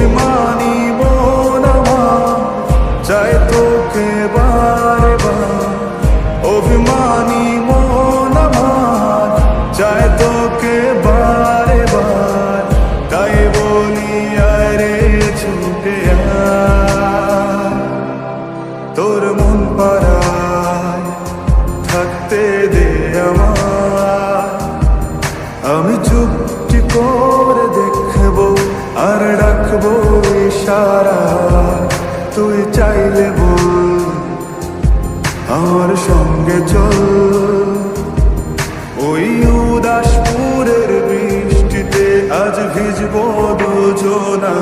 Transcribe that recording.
অভিমানী মন আমার চাই তোকে বারে বার, অভিমানী মন আমার চাই তোকে বারে বার। তাই বলি আরে ছুটে আয়, তোর মন পাড়ায় থাকতে দে আমার। আমি চুপটি করে দেখবো আর রাখবো ইশারা, তুই চাইলে বল আমার সঙ্গে চল। ওই উদাসপুরের বৃষ্টিতে আজ ভিজবো দুজনা।